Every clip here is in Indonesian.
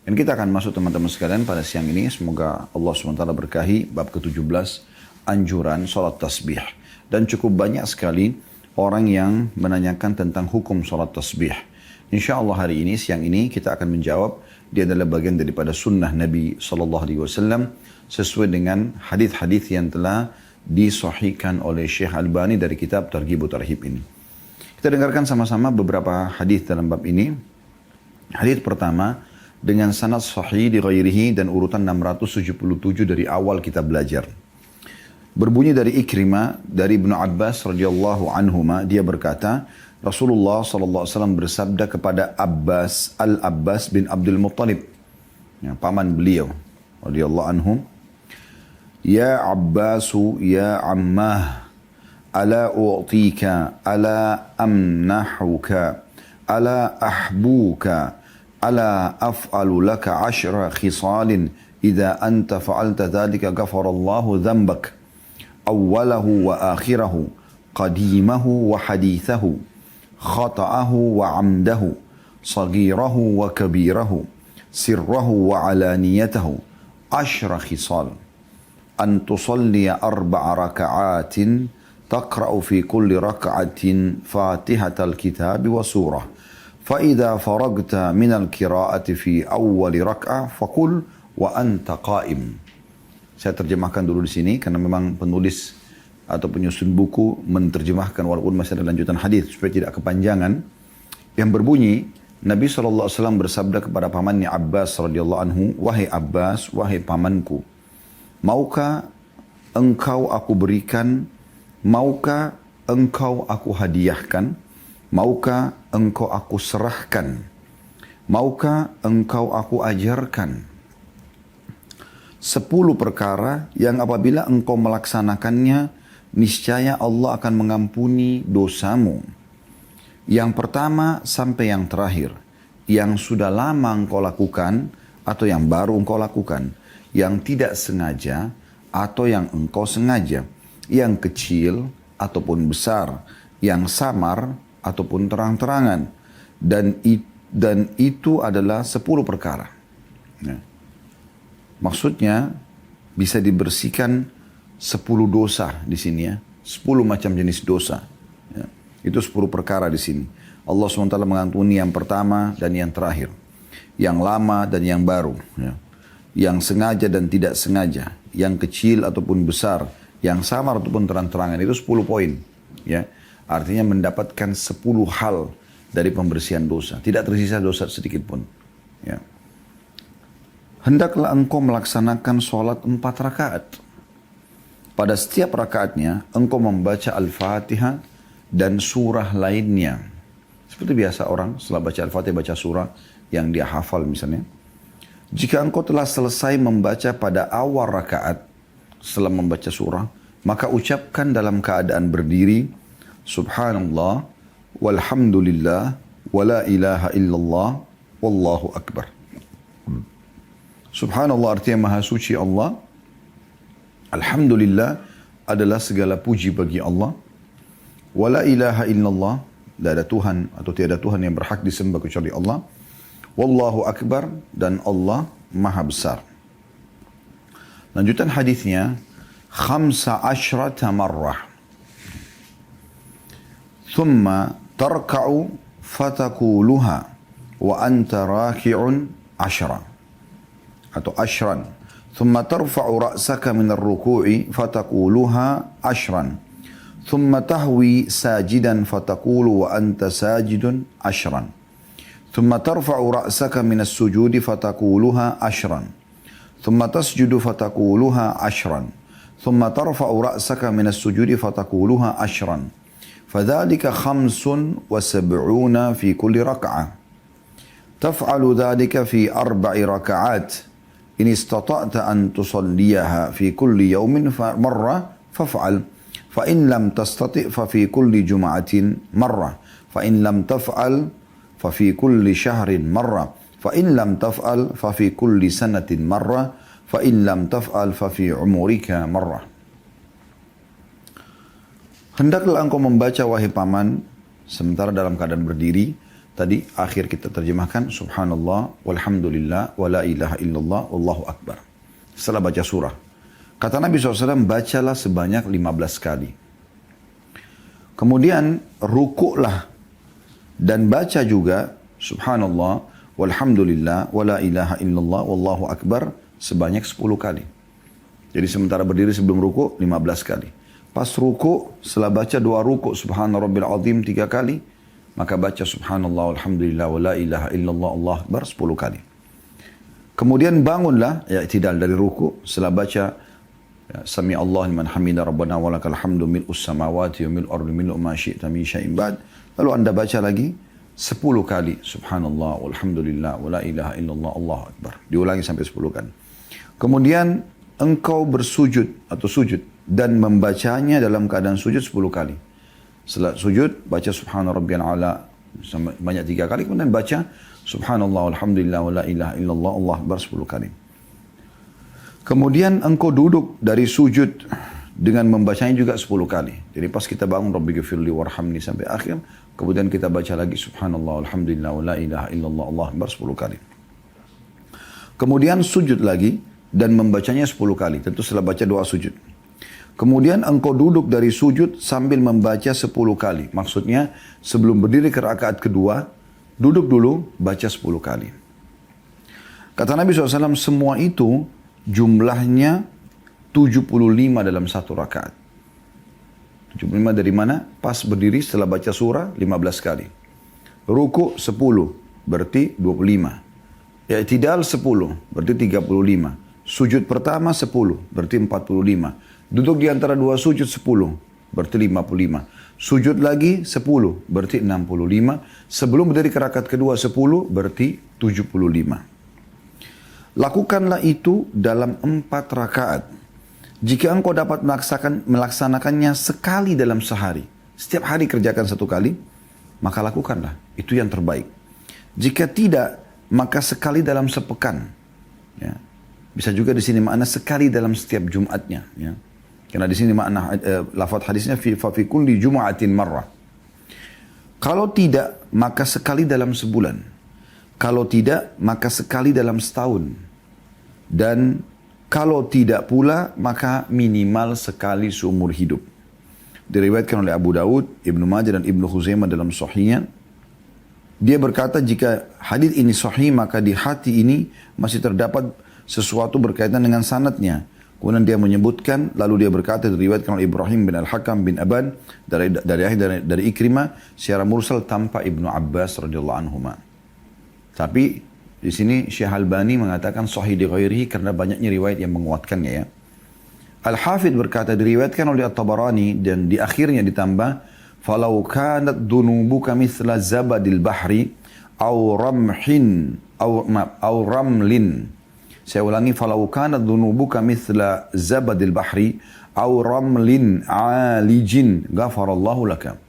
Dan kita akan masuk teman-teman sekalian pada siang ini. Semoga Allah SWT berkahi bab ke-17 anjuran sholat tasbih. Dan cukup banyak sekali orang yang menanyakan tentang hukum sholat tasbih. Insya Allah hari ini, siang ini kita akan menjawab. Dia adalah bagian daripada sunnah Nabi SAW sesuai dengan hadis-hadis yang telah disahihkan oleh Syekh Albani dari kitab Targhib wa Tarhib ini. Kita dengarkan sama-sama beberapa hadis dalam bab ini. Hadis pertama dengan sanad sahih di ghairihi dan urutan 677 dari awal kita belajar. Berbunyi dari Ikrimah dari Ibnu Abbas radhiyallahu anhuma, dia berkata, Rasulullah sallallahu alaihi wasallam bersabda kepada Abbas, Al-Abbas bin Abdul Muttalib, ya, paman beliau radhiyallahu anhum, Ya Abbasu ya Ammah, ala u'tika, ala amnahuka, ala ahbuka, ala af'alu laka 10 khisalin, idza anta fa'alta dhalika ghafarallahu dhanbak, awwalahu wa akhirahu, qadimahu wa hadithahu, khata'ahu wa amdahu, sagirahu wa kabirahu, sirrahu wa alaniyatahu, 10 khisal. An tusalliya 4 raka'atin taqra'u fi kulli raka'atin fatihatal kitab wa surah. فإذا فرغت من القراءة في أول ركعة فقل وأنت قائم. Saya terjemahkan dulu di sini karena memang penulis atau penyusun buku menerjemahkan walaupun masih ada lanjutan hadis supaya tidak kepanjangan. Yang berbunyi, Nabi SAW bersabda kepada pamannya Abbas radhiyallahu anhu, wahai Abbas, wahai pamanku, maukah engkau aku berikan, maukah engkau aku hadiahkan, maukah engkau aku serahkan, maukah engkau aku ajarkan 10 perkara yang apabila engkau melaksanakannya, niscaya Allah akan mengampuni dosamu. Yang pertama sampai yang terakhir, yang sudah lama engkau lakukan atau yang baru engkau lakukan, yang tidak sengaja atau yang engkau sengaja, yang kecil ataupun besar, yang samar ataupun terang-terangan, dan itu adalah 10 perkara. Ya. Maksudnya bisa dibersihkan 10 dosa di sini ya, 10 macam jenis dosa. Ya. Itu 10 perkara di sini. Allah SWT mengampuni yang pertama dan yang terakhir, yang lama dan yang baru, ya. Yang sengaja dan tidak sengaja, yang kecil ataupun besar, yang samar ataupun terang-terangan. Itu 10 poin. Ya. Artinya mendapatkan 10 hal dari pembersihan dosa. Tidak tersisa dosa sedikit pun. Ya. Hendaklah engkau melaksanakan sholat 4 rakaat. Pada setiap rakaatnya, engkau membaca Al-Fatihah dan surah lainnya. Seperti biasa orang setelah baca Al-Fatihah, baca surah yang dia hafal misalnya. Jika engkau telah selesai membaca pada awal rakaat, setelah membaca surah, maka ucapkan dalam keadaan berdiri, Subhanallah, walhamdulillah, wala ilaha illallah, wallahu akbar. Subhanallah artinya maha suci Allah. Alhamdulillah adalah segala puji bagi Allah. Wala ilaha illallah, tidak ada Tuhan atau tiada Tuhan yang berhak disembah kecuali Allah. Wallahu akbar, dan Allah maha besar. Lanjutan hadisnya, 15 marrah. ثم تركع فتقولها وأنت راكع 10 atau 10. ثم ترفع رأسك من الركوع فتقولها 10. ثم تهوي ساجدا فتقول وأنت ساجد 10. ثم ترفع رأسك من السجود فتقولها 10. ثم تسجد فتقولها 10. ثم ترفع رأسك من السجود فتقولها 10. فذلك 75 في كل ركعة. تفعل ذلك في 4 ركعات. إن استطعت أن تصليها في كل يوم مرة فافعل. فإن لم تستطع ففي كل جمعة مرة. فإن لم تفعل ففي كل شهر مرة. فإن لم تفعل ففي كل سنة مرة. فإن لم تفعل ففي عمرك مرة. Hendaklah engkau membaca wahai paman sementara dalam keadaan berdiri tadi akhir kita terjemahkan subhanallah walhamdulillah wa la ilaha illallah wallahu akbar. Setelah baca surah. Kata Nabi SAW, bacalah sebanyak 15 kali. Kemudian rukuklah dan baca juga subhanallah walhamdulillah wa la ilaha illallah wallahu akbar sebanyak 10 kali. Jadi sementara berdiri sebelum rukuk 15 kali. Pas rukuk, setelah baca doa rukuk subhana rabbil azim 3 kali, maka baca subhanallah walhamdulillah wa la ilaha illallah Allah akbar 10 kali. Kemudian bangunlah i'tidal dari rukuk setelah baca ya, sami Allah liman hamida rabbana wa lakal hamdu mil'us samawati wa mil'ul ardi mil'u ma syi'ta min syai'in ba'd. Lalu Anda baca lagi 10 kali subhanallah walhamdulillah wa la ilaha illallah Allah akbar. Diulangi sampai 10 kali. Kemudian engkau bersujud atau sujud dan membacanya dalam keadaan sujud 10 kali. Setelah sujud baca subhana rabbiyal a'la banyak 3 kali, kemudian baca subhanallah walhamdulillah wa la ilaha illallah Allah akbar 10 kali. Kemudian engkau duduk dari sujud dengan membacanya juga 10 kali. Jadi pas kita bangun rabbighfirli warhamni sampai akhir, kemudian kita baca lagi subhanallah walhamdulillah wa la ilaha illallah Allah akbar 10 kali. Kemudian sujud lagi dan membacanya 10 kali, tentu setelah baca doa sujud. Kemudian engkau duduk dari sujud sambil membaca 10 kali. Maksudnya sebelum berdiri ke rakaat kedua, duduk dulu, baca 10 kali. Kata Nabi SAW, semua itu jumlahnya 75 dalam satu rakaat. 75 dari mana? Pas berdiri setelah baca surah 15 kali. Ruku 10, berarti 25. I'tidal 10, berarti 35. Sujud pertama 10, berarti 45. Duduk di antara dua sujud 10, berarti 55. Sujud lagi 10, berarti 65. Sebelum berdiri ke rakaat kedua 10, berarti 75. Lakukanlah itu dalam 4 rakaat. Jika engkau dapat melaksanakannya sekali dalam sehari, setiap hari kerjakan 1 kali, maka lakukanlah. Itu yang terbaik. Jika tidak, maka sekali dalam sepekan. Ya. Bisa juga di sini makna sekali dalam setiap Jumatnya. Ya. Karena di sini makna lafaz hadisnya fi kulli jum'atin marrah. Kalau tidak, maka sekali dalam sebulan. Kalau tidak, maka sekali dalam setahun. Dan kalau tidak pula, maka minimal sekali seumur hidup. Diriwayatkan oleh Abu Dawud, Ibnu Majah dan Ibnu Khuzaimah dalam sahihnya. Dia berkata, jika hadis ini sahih, maka di hati ini masih terdapat sesuatu berkaitan dengan sanadnya. Kemudian dia menyebutkan, lalu dia berkata, diriwayatkan oleh Ibrahim bin Al-Hakam bin Aban dari Ikrimah secara mursal tanpa Ibnu Abbas radhiyallahu anhuma. Tapi di sini Syekh Albani mengatakan sahih di ghairihi karena banyaknya riwayat yang menguatkannya ya. Al-Hafidh berkata diriwayatkan oleh At-Tabarani dan di akhirnya ditambah falau kanat dunubuka mithla zabadil bahri aw ramhin aw ramlin. Saya ulangi, falau kanat dhunubuka mithla zabadil bahri aw ramlin alijin ghafarallahu laka.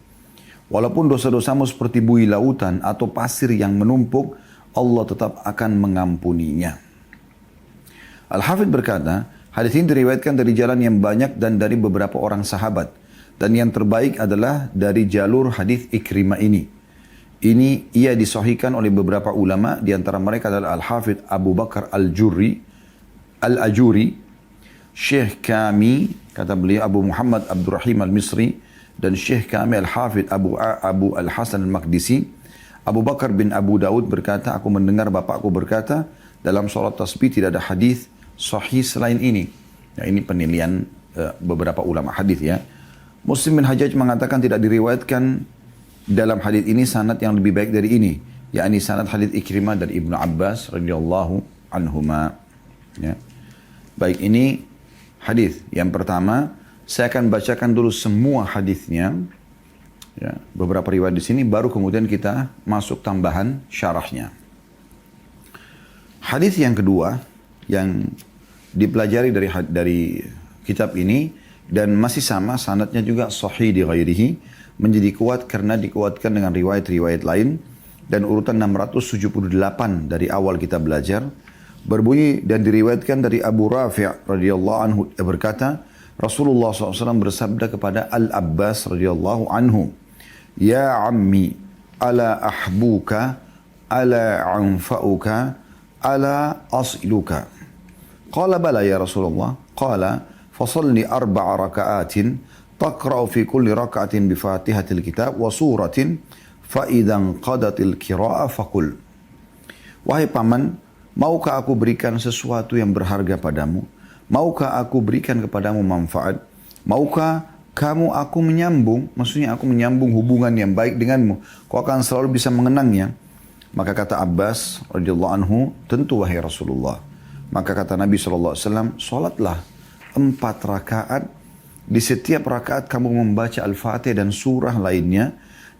Walaupun dosa-dosamu seperti buih lautan atau pasir yang menumpuk, Allah tetap akan mengampuninya. Al-Hafidh berkata, hadis ini diriwayatkan dari jalan yang banyak dan dari beberapa orang sahabat. Dan yang terbaik adalah dari jalur hadis Ikrimah ini. Ini ia disahihkan oleh beberapa ulama, di antara mereka adalah Al-Hafidh Abu Bakar Al-Ajuri, Syekh Kami, kata beliau Abu Muhammad Abdurrahim Al-Misri, dan Syekh Kami Al-Hafidh Abu Al-Hasan Al-Maqdisi. Abu Bakar bin Abu Daud berkata, aku mendengar bapakku berkata, dalam sholat tasbih tidak ada hadis sahih selain ini. Ya, ini penilaian beberapa ulama hadis ya. Muslim bin Hajjaj mengatakan tidak diriwayatkan dalam hadis ini sanad yang lebih baik dari ini, yakni sanad hadis Ikrimah dari Ibnu Abbas radhiyallahu anhuma. Ya. Baik, ini hadis yang pertama. Saya akan bacakan dulu semua hadisnya. Ya, beberapa riwayat di sini, baru kemudian kita masuk tambahan syarahnya. Hadis yang kedua yang dipelajari dari kitab ini dan masih sama sanadnya juga sahih di ghairihi, menjadi kuat karena dikuatkan dengan riwayat-riwayat lain, dan urutan 678 dari awal kita belajar berbunyi dan diriwayatkan dari Abu Rafi' radhiyallahu anhu berkata, Rasulullah SAW bersabda kepada Al-Abbas radhiyallahu anhu, ya ammi ala ahbuka, ala anfa'uka, ala as'iluka. Qala bala ya Rasulullah. Qala fasalli 4 raka'atin taqra'u fi kulli raka'atin bi Fatihatil kitab wa suratin fa idzan qadatil qira'ah faqul. Wahai paman, maukah aku berikan sesuatu yang berharga padamu? Maukah aku berikan kepadamu manfaat? Maukah aku menyambung, maksudnya aku menyambung hubungan yang baik denganmu. Kau akan selalu bisa mengenangnya. Maka kata Abbas radhiyallahu anhu, tentu wahai Rasulullah. Maka kata Nabi SAW, solatlah 4 rakaat. Di setiap rakaat kamu membaca Al-Fatihah dan surah lainnya.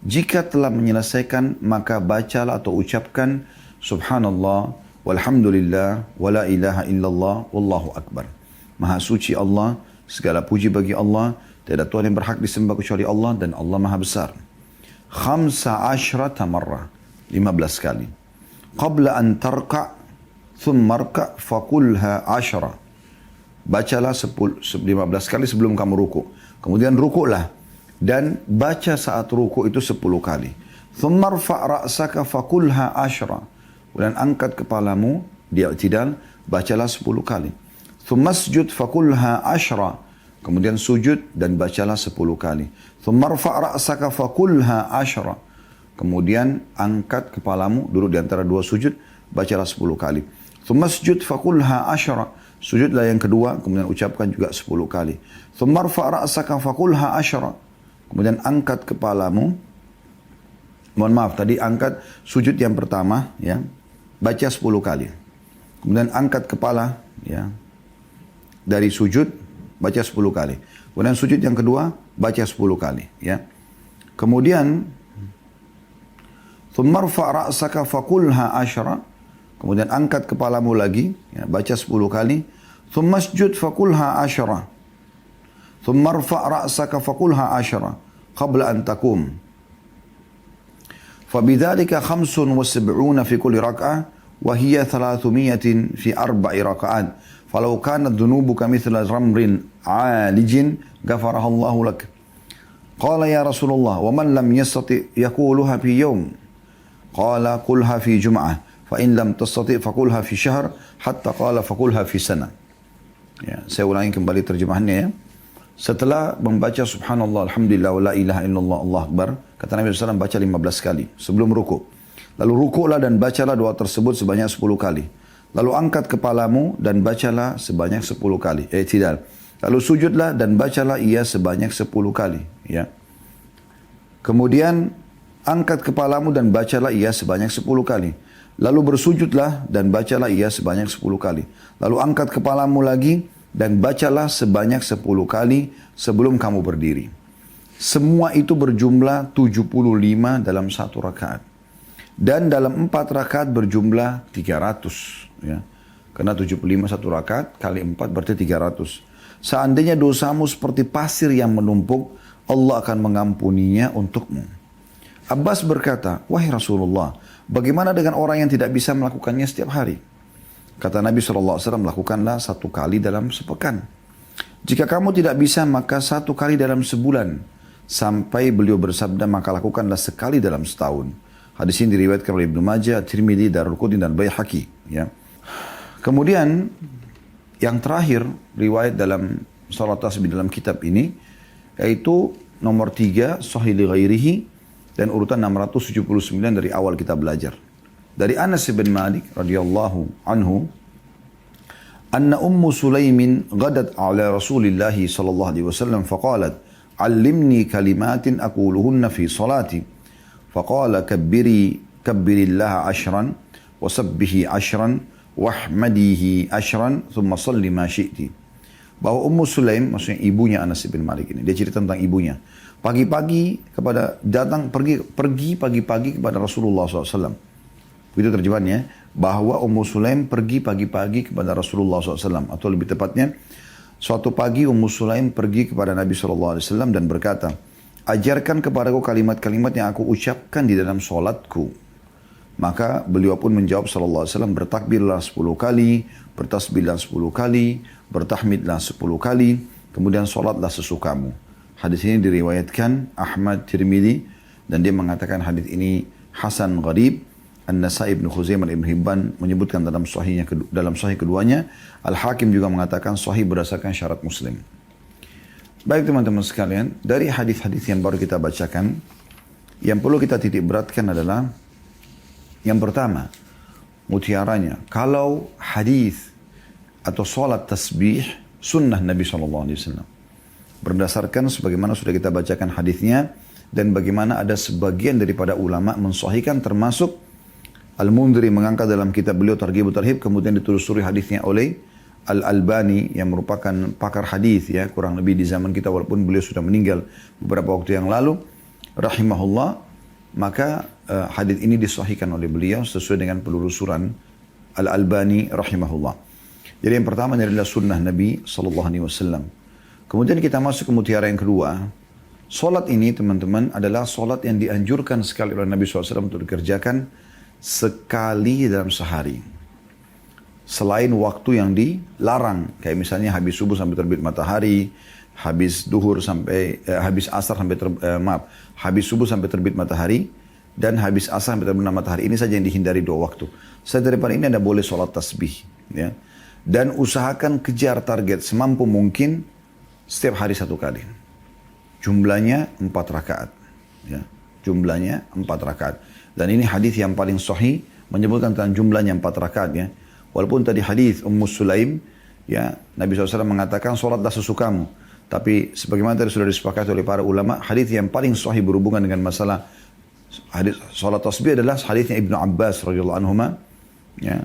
Jika telah menyelesaikan, maka bacalah atau ucapkan Subhanallah, walhamdulillah, wala ilaha illallah, wallahu akbar. Maha suci Allah, segala puji bagi Allah, tiada Tuhan yang berhak disembah kecuali Allah, dan Allah maha besar. 15 marrah, 15 kali. Qabla an tarka' thumma rka' fakulha 10. Bacalah 15 kali sebelum kamu ruku. Kemudian rukuklah. Dan baca saat ruku itu 10 kali. Thumma rfa' ra'saka fakulha 10. Kemudian angkat kepalamu di i'tidal, bacalah 10 kali. Thumma sujud fakulha 10. Kemudian sujud dan bacalah 10 kali. Thumma rfa' ra'saka fakulha 10. Kemudian angkat kepalamu, duduk di antara 2 sujud, bacalah 10 kali. Thumma sujud fakulha 10. Sujudlah yang kedua, kemudian ucapkan juga 10 kali. Thumma rfa' ra'saka fakulha 10. Kemudian angkat kepalamu. Mohon maaf, tadi angkat sujud yang pertama, ya. Baca 10 kali. Kemudian angkat kepala, ya. Dari sujud, baca 10 kali. Kemudian sujud yang kedua, baca 10 kali, ya. Kemudian thumma rfa' ra'saka fakulha 10. Kemudian angkat kepalamu lagi, ya, baca 10 kali. Thumma sujud fakulha 10. Thumma rfa' ra'saka fakulha 10 qabla an takum. Fabidzalika 75 fi kulli rak'ah wa hiya 300 fi 4 raka'at. Falau kanat dhunubuka mithla ramrin 'alijin ghafaraha Allahu lak. Qala ya Rasulullah wa man lam yastati yaquluha fi yawm. Qala qulha fi jum'ah fa in lam tastati faqulha fi syahr hatta qala faqulha fi sana. Ya, saya ulangi kembali terjemahannya, ya. Setelah membaca subhanallah, alhamdulillah, wa la ilaha illallah, Allah akbar, kata Nabi SAW baca 15 kali sebelum ruku. Lalu rukuklah dan bacalah doa tersebut sebanyak 10 kali. Lalu angkat kepalamu dan bacalah sebanyak 10 kali. I'tidal. Lalu sujudlah dan bacalah ia sebanyak 10 kali. Ya. Kemudian angkat kepalamu dan bacalah ia sebanyak 10 kali. Lalu bersujudlah dan bacalah ia sebanyak 10 kali. Lalu angkat kepalamu lagi dan bacalah sebanyak 10 kali sebelum kamu berdiri. Semua itu berjumlah 75 dalam 1 rakaat. Dan dalam 4 rakaat berjumlah 300. Ya. Karena 75 1 rakaat kali 4 berarti 300. Seandainya dosamu seperti pasir yang menumpuk, Allah akan mengampuninya untukmu. Abbas berkata, wahai Rasulullah, bagaimana dengan orang yang tidak bisa melakukannya setiap hari? Kata Nabi SAW, lakukanlah 1 kali dalam sepekan. Jika kamu tidak bisa, maka 1 kali dalam sebulan. Sampai beliau bersabda, maka lakukanlah sekali dalam setahun. Hadis ini diriwayatkan oleh Ibnu Majah, Tirmidzi, Darul-Qutni, dan Baihaqi. Ya. Kemudian, yang terakhir, riwayat dalam salat tasbih dalam kitab ini, yaitu nomor 3, Sahih li ghairihi, dan urutan 679 dari awal kita belajar. Dari Anas bin Malik radhiyallahu anhu, anna Ummu Sulaimin ghadat ala Rasulillah sallallahu alaihi wasallam faqalat, "Allimni kalimatin aquluhunna fi salati." Faqala kabbirillaha 10 wa sabbihi 10 wahmadihi 10 thumma salli ma syi'ti. Bahwa Ummu Sulaim, maksudnya ibunya Anas bin Malik ini, dia cerita tentang ibunya. Pagi-pagi pergi pagi-pagi kepada Rasulullah SAW. Itu terjemahannya, bahwa Ummu Sulaim pergi pagi-pagi kepada Rasulullah SAW. Atau lebih tepatnya, suatu pagi Ummu Sulaim pergi kepada Nabi SAW dan berkata, ajarkan kepadaku kalimat-kalimat yang aku ucapkan di dalam sholatku. Maka beliau pun menjawab SAW, bertakbirlah 10 kali, bertasbihlah 10 kali, bertahmidlah 10 kali, kemudian sholatlah sesukamu. Hadis ini diriwayatkan Ahmad Tirmidzi dan dia mengatakan hadis ini Hasan gharib. An-Nasai, Ibnu Khuzaimah, Ibnu Hibban menyebutkan dalam sahih keduanya. Al-Hakim juga mengatakan sahih berdasarkan syarat Muslim. Baik teman-teman sekalian, dari hadis-hadis yang baru kita bacakan, yang perlu kita titik beratkan adalah yang pertama, mutiaranya. Kalau hadis atau salat tasbih sunnah Nabi SAW. Berdasarkan sebagaimana sudah kita bacakan hadisnya dan bagaimana ada sebagian daripada ulama mensahihkan termasuk Al-Mundhiri mengangkat dalam kitab beliau Targhib Tarhib, kemudian ditelusuri hadisnya oleh Al-Albani yang merupakan pakar hadis ya, kurang lebih di zaman kita walaupun beliau sudah meninggal beberapa waktu yang lalu rahimahullah, maka hadis ini disahihkan oleh beliau sesuai dengan penelusuran Al-Albani rahimahullah. Jadi yang pertama adalah sunnah Nabi SAW. Kemudian kita masuk ke mutiara yang kedua. Solat ini teman-teman adalah solat yang dianjurkan sekali oleh Nabi SAW untuk dikerjakan sekali dalam sehari. Selain waktu yang dilarang, kayak misalnya habis subuh sampai terbit matahari, habis duhur sampai habis asar sampai habis subuh sampai terbit matahari, dan habis asar sampai terbit matahari. Ini saja yang dihindari 2 waktu. Selain daripada ini Anda boleh sholat tasbih, ya. Dan usahakan kejar target semampu mungkin setiap hari 1 kali. Jumlahnya 4 rakaat, ya. Jumlahnya 4 rakaat. Dan ini hadis yang paling sahih menyebutkan tentang jumlahnya 4 rakaat ya. Walaupun tadi hadis Ummu Sulaim ya, Nabi SAW mengatakan solatlah sesukamu. Tapi sebagaimana tadi sudah disepakati oleh para ulama, hadis yang paling sahih berhubungan dengan masalah hadis solat tasbih adalah hadisnya Ibnu Abbas radhiyallahu anhuma ya,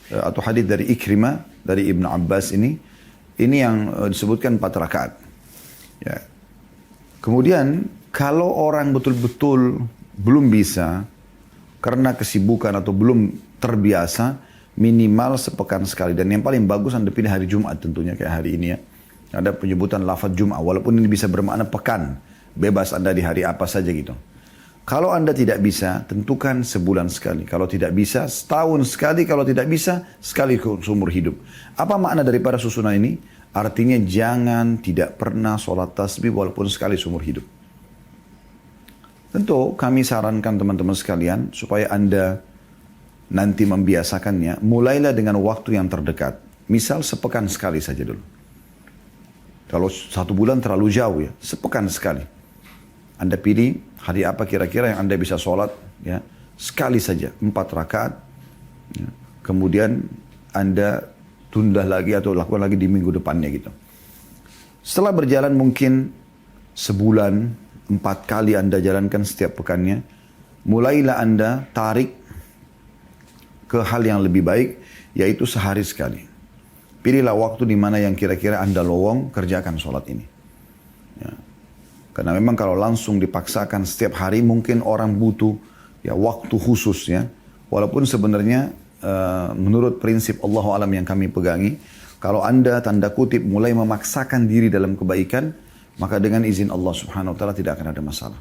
atau hadis dari Ikrimah dari Ibnu Abbas ini yang disebutkan 4 rakaat. Ya. Kemudian kalau orang betul-betul belum bisa karena kesibukan atau belum terbiasa, minimal sepekan sekali. Dan yang paling bagus Anda pilih hari Jumat tentunya kayak hari ini ya. Ada penyebutan lafaz Jumat, walaupun ini bisa bermakna pekan. Bebas Anda di hari apa saja gitu. Kalau Anda tidak bisa, tentukan sebulan sekali. Kalau tidak bisa, setahun sekali. Kalau tidak bisa, sekali seumur hidup. Apa makna daripada susunan ini? Artinya jangan tidak pernah sholat tasbih walaupun sekali seumur hidup. Tentu kami sarankan teman-teman sekalian supaya Anda nanti membiasakannya, mulailah dengan waktu yang terdekat. Misal sepekan sekali saja dulu. Kalau 1 bulan terlalu jauh ya, sepekan sekali. Anda pilih hari apa kira-kira yang Anda bisa sholat ya, sekali saja 4 rakaat. Ya. Kemudian Anda tunda lagi atau lakukan lagi di minggu depannya gitu. Setelah berjalan mungkin sebulan, 4 kali Anda jalankan setiap pekannya, mulailah Anda tarik ke hal yang lebih baik, yaitu sehari sekali. Pilihlah waktu di mana yang kira-kira Anda lowong, kerjakan sholat ini. Ya. Karena memang kalau langsung dipaksakan setiap hari, mungkin orang butuh ya waktu khusus ya. Walaupun sebenarnya menurut prinsip Allahu Alam yang kami pegangi, kalau Anda tanda kutip mulai memaksakan diri dalam kebaikan, maka dengan izin Allah Subhanahu wa taala tidak akan ada masalah.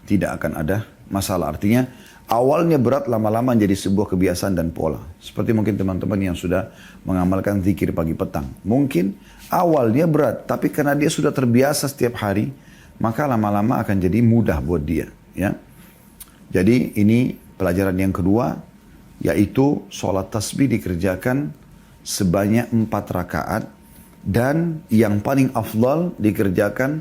Tidak akan ada masalah. Artinya awalnya berat, lama-lama jadi sebuah kebiasaan dan pola. Seperti mungkin teman-teman yang sudah mengamalkan zikir pagi petang. Mungkin awalnya berat, tapi karena dia sudah terbiasa setiap hari, maka lama-lama akan jadi mudah buat dia. Ya. Jadi ini pelajaran yang kedua, yaitu sholat tasbih dikerjakan sebanyak 4 rakaat. Dan yang paling afdal dikerjakan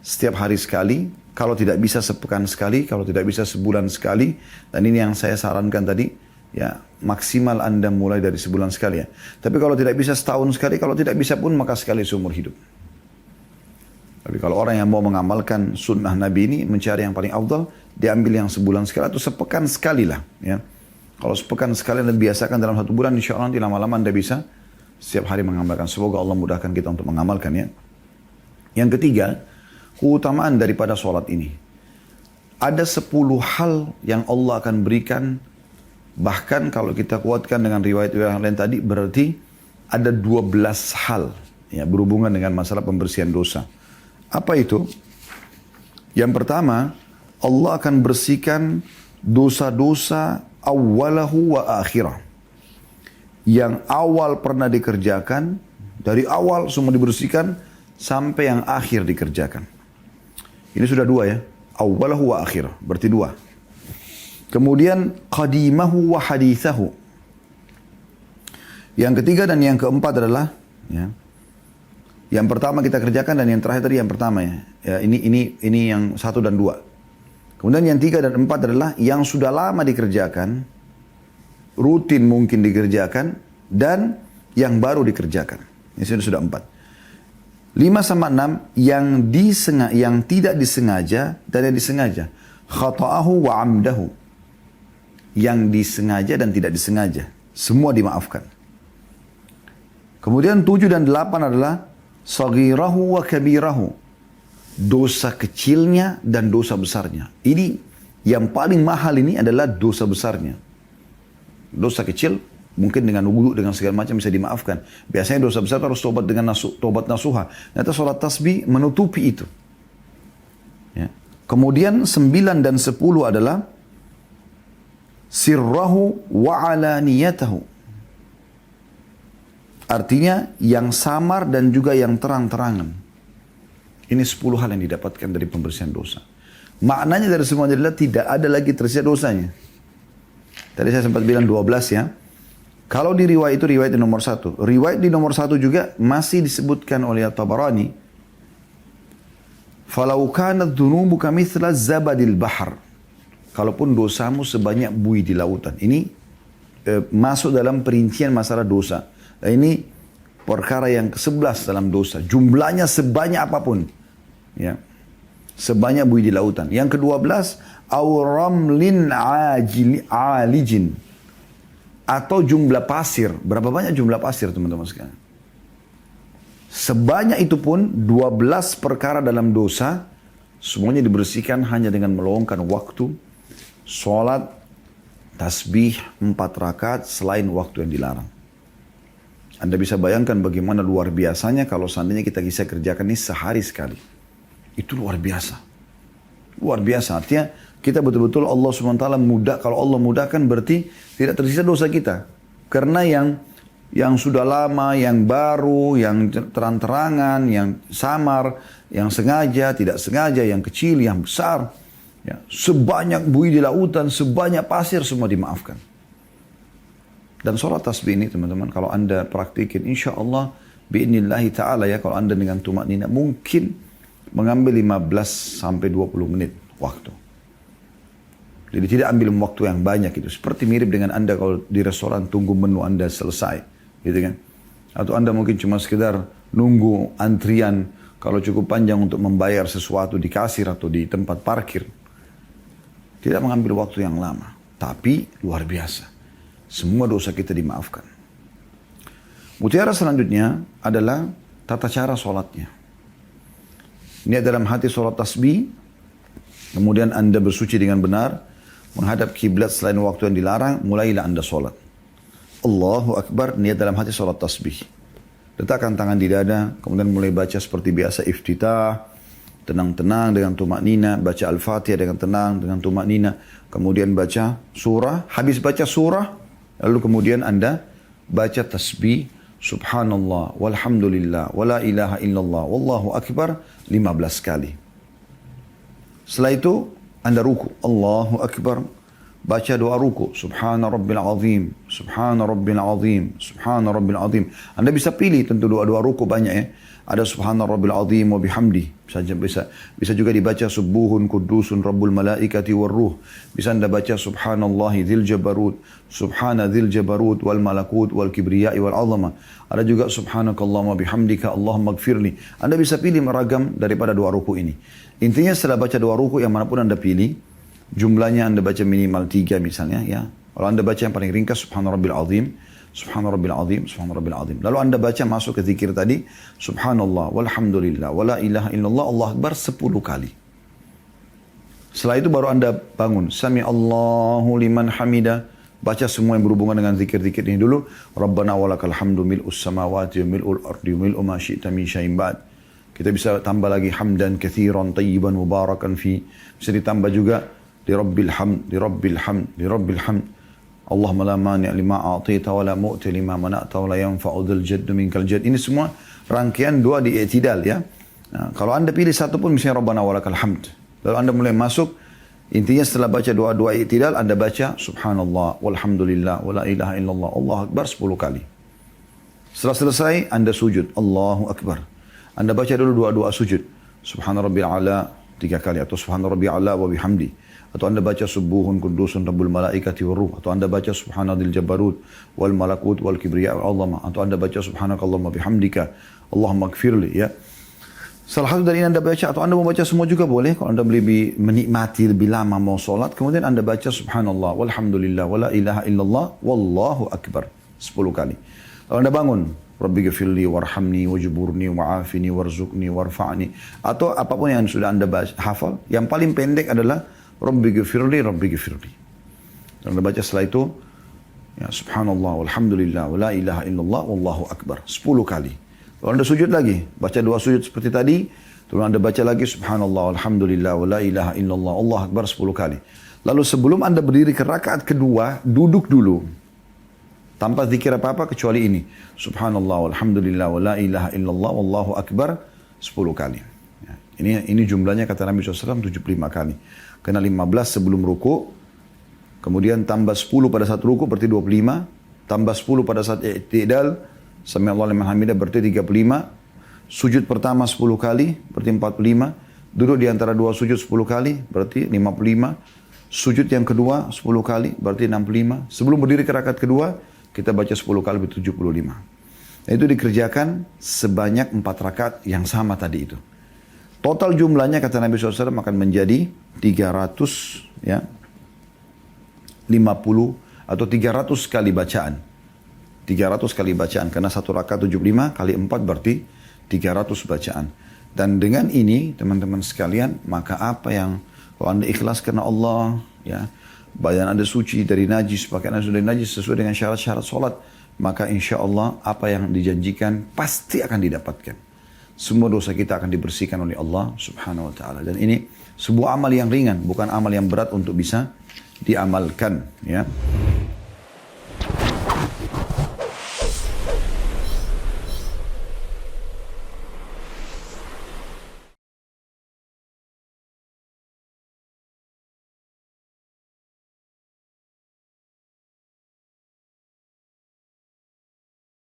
setiap hari sekali. Kalau tidak bisa sepekan sekali, kalau tidak bisa sebulan sekali. Dan ini yang saya sarankan tadi, ya maksimal Anda mulai dari sebulan sekali ya. Tapi kalau tidak bisa setahun sekali, kalau tidak bisa pun maka sekali seumur hidup. Tapi kalau orang yang mau mengamalkan sunnah Nabi ini, mencari yang paling afdal, diambil yang sebulan sekali atau sepekan sekali lah. Ya. Kalau sepekan sekali Anda biasakan dalam 1 bulan, insya Allah nanti lama-lama Anda bisa setiap hari mengamalkan. Semoga Allah mudahkan kita untuk mengamalkan ya. Yang ketiga, keutamaan daripada sholat ini. Ada 10 hal yang Allah akan berikan. Bahkan kalau kita kuatkan dengan riwayat-riwayat yang lain tadi, berarti ada 12 hal ya, berhubungan dengan masalah pembersihan dosa. Apa itu? Yang pertama, Allah akan bersihkan dosa-dosa awalahu wa akhirah. Yang awal pernah dikerjakan, dari awal semua dibersihkan, sampai yang akhir dikerjakan. Ini sudah 2 ya. Awalahu wa akhirah, berarti 2. Kemudian qadimahu wa hadithahu. Yang ketiga dan yang keempat adalah ya, yang pertama kita kerjakan dan yang terakhir tadi yang pertama ya. Ya ini yang 1 dan 2. Kemudian yang 3 dan 4 adalah yang sudah lama dikerjakan, rutin mungkin dikerjakan, dan yang baru dikerjakan. Ini sudah 4. 5 sama 6 yang tidak disengaja dan yang disengaja. Khata'ahu wa amdahu. Yang disengaja dan tidak disengaja. Semua dimaafkan. Kemudian 7 dan 8 adalah saghirahu wa kabirahu. Dosa kecilnya dan dosa besarnya. Ini yang paling mahal ini adalah dosa besarnya. Dosa kecil mungkin dengan wudu dengan segala macam bisa dimaafkan. Biasanya dosa besar harus tobat dengan tobat nasuha. Ternyata sholat tasbih menutupi itu. Ya. Kemudian 9 dan 10 adalah sirrahu wa alaniyatahu. Artinya yang samar dan juga yang terang-terangan. Ini 10 hal yang didapatkan dari pembersihan dosa. Maknanya dari semuanya adalah tidak ada lagi tersisa dosanya. Tadi saya sempat bilang 12 ya. Kalau di riwayat itu riwayat di nomor 1. Riwayat di nomor 1 juga masih disebutkan oleh At-Tabarani. Falau kanat dhunubu kamithla zabadil bahar. Kalaupun dosamu sebanyak buih di lautan. Ini masuk dalam perincian masalah dosa. Dan ini perkara yang ke-11 dalam dosa. Jumlahnya sebanyak apapun. Ya. Sebanyak buih di lautan. Yang ke-12, awramlin alijin. Atau jumlah pasir. Berapa banyak jumlah pasir teman-teman sekalian? Sebanyak itu pun 12 perkara dalam dosa. Semuanya dibersihkan hanya dengan meluangkan waktu. Sholat, tasbih 4 rakaat selain waktu yang dilarang. Anda bisa bayangkan bagaimana luar biasanya kalau seandainya kita bisa kerjakan ini sehari sekali. Itu luar biasa. Luar biasa. Artinya kita betul-betul Allah SWT mudah. Kalau Allah mudahkan berarti tidak tersisa dosa kita. Karena yang sudah lama, yang baru, yang terang-terangan, yang samar, yang sengaja, tidak sengaja, yang kecil, yang besar. Ya, sebanyak buih di lautan, sebanyak pasir semua dimaafkan. Dan sholat tasbih ini teman-teman kalau anda praktikin insya Allah bi'inillahi ta'ala ya kalau anda dengan tumak nina mungkin mengambil 15 sampai 20 menit waktu. Jadi tidak ambil waktu yang banyak itu. Seperti mirip dengan anda kalau di restoran tunggu menu anda selesai. Gitu kan. Atau anda mungkin cuma sekedar nunggu antrian kalau cukup panjang untuk membayar sesuatu di kasir atau di tempat parkir. Tidak mengambil waktu yang lama. Tapi luar biasa. Semua dosa kita dimaafkan. Mutiara selanjutnya adalah tata cara sholatnya. Ini dalam hati sholat tasbih. Kemudian anda bersuci dengan benar. Menghadap kiblat selain waktu yang dilarang. Mulailah anda sholat. Allahu Akbar. Niat dalam hati sholat tasbih. Letakkan tangan di dada. Kemudian mulai baca seperti biasa iftitah. Tenang-tenang dengan tumak nina. Baca Al-Fatihah dengan tenang dengan tumak nina. Kemudian baca surah. Habis baca surah. Lalu kemudian anda baca tasbih. Subhanallah. Walhamdulillah. Wala ilaha illallah. Wallahu Akbar. 15 kali. Setelah itu anda ruku. Allahu Akbar. Baca doa ruku. Subhana Rabbil Azim. Subhana Rabbil Azim. Subhana Rabbil Azim. Anda bisa pilih tentu doa-doa ruku banyak ya. Ada Subhana Rabbil Azim wa bihamdi. Bisa juga dibaca Subuhun Kudusun Rabbul Malaikati war Ruh. Bisa anda baca Subhanallahi Dzil Jabarut. Subhana Dzil Jabarut wal Malakut wal Kibriyai wal Azama. Ada juga Subhanakallahumma bihamdika Allahumma gfirli. Anda bisa pilih meragam daripada doa ruku ini. Intinya setelah baca doa ruku yang manapun anda pilih. Jumlahnya anda baca minimal 3 misalnya ya. Kalau anda baca yang paling ringkas Subhana Rabbil Azim. Subhana Rabbil Azim, Subhana Rabbil Azim. Lalu anda baca masuk ke zikir tadi. Subhanallah, walhamdulillah, wala ilaha illallah, Allah Akbar 10 kali. Setelah itu baru anda bangun. Sami Allahu liman hamida. Baca semua yang berhubungan dengan zikir-zikir ini dulu. Rabbana walakal hamdu mil'us samawati wa mil'ul ardi wa mil'u ma syi'ta min syai'in ba'd. Kita bisa tambah lagi hamdan kathiran tayyiban mubarakan fi. Bisa ditambah juga li rabbil hamd, li rabbil hamd, li rabbil hamd. Allahumma la mani' lima a'tita wa la mu'ti lima mana'ta wa la yanfa'u dzal jadd minkal jadd. Ini semua rangkaian doa di i'tidal ya. Nah, kalau anda pilih satu pun misalnya Rabbana walakal hamd. Lalu anda mulai masuk Intinya setelah baca doa-doa i'tidal, Anda baca subhanallah, walhamdulillah, wala ilaha illallah, Allahu akbar 10 kali. Setelah selesai, Anda sujud, Allahu akbar. Anda baca dulu doa-doa sujud. Subhana rabbil a'la 3 kali, atau subhana rabbil a'la wa bihamdi. Atau Anda baca subuhun kudusun rabbul malaikati waruh. Atau Anda baca subhanadil jabarut wal malakut wal kibriya wal azama. Atau Anda baca subhanakallahumma bihamdika Allahumma gfirli, ya. Salah satu dari ini Anda baca, atau Anda mau baca semua juga boleh. Kalau Anda lebih menikmati, lebih lama mau sholat, kemudian Anda baca subhanallah, walhamdulillah, wala ilaha illallah, wallahu akbar 10 kali. Kalau Anda bangun, Rabbi gfirli warhamni wajburni wa'afini warzuqni warfa'ni. Atau apapun yang sudah Anda hafal, yang paling pendek adalah Rabbi gfirli, Rabbi gfirli. Kalau Anda baca setelah itu, ya, subhanallah, walhamdulillah, wala ilaha illallah, wallahu akbar 10 kali. Kalau Anda sujud lagi, baca dua sujud seperti tadi, lalu Anda baca lagi subhanallah, alhamdulillah, wa la ilaha illallah, Allah akbar 10 kali. Lalu sebelum Anda berdiri ke rakaat kedua, duduk dulu. Tanpa zikir apa-apa kecuali ini. Subhanallah, alhamdulillah, wa la ilaha illallah, wallahu akbar 10 kali. Ya, ini jumlahnya kata Nabi SAW 75 kali. Kena 15 sebelum ruku, kemudian tambah 10 pada saat ruku berarti 25, tambah 10 pada saat i'tidal, Sami Allah liman hamidah berarti 35. Sujud pertama 10 kali berarti 45. Duduk di antara dua sujud 10 kali berarti 55. Sujud yang kedua 10 kali berarti 65. Sebelum berdiri ke rakaat kedua kita baca 10 kali berarti 75. Nah, itu dikerjakan sebanyak 4 rakaat yang sama tadi itu. Total jumlahnya kata Nabi SAW akan menjadi 300 ya 50 atau 300 kali bacaan. 300 kali bacaan, karena satu rakaat 75 kali 4 berarti 300 bacaan. Dan dengan ini teman-teman sekalian, maka apa yang kalau Anda ikhlas karena Allah, ya, badan Anda suci dari najis, pakaian Anda sudah dari najis sesuai dengan syarat-syarat sholat, maka insya Allah apa yang dijanjikan pasti akan didapatkan. Semua dosa kita akan dibersihkan oleh Allah subhanahu wa ta'ala. Dan ini sebuah amal yang ringan, bukan amal yang berat untuk bisa diamalkan, ya.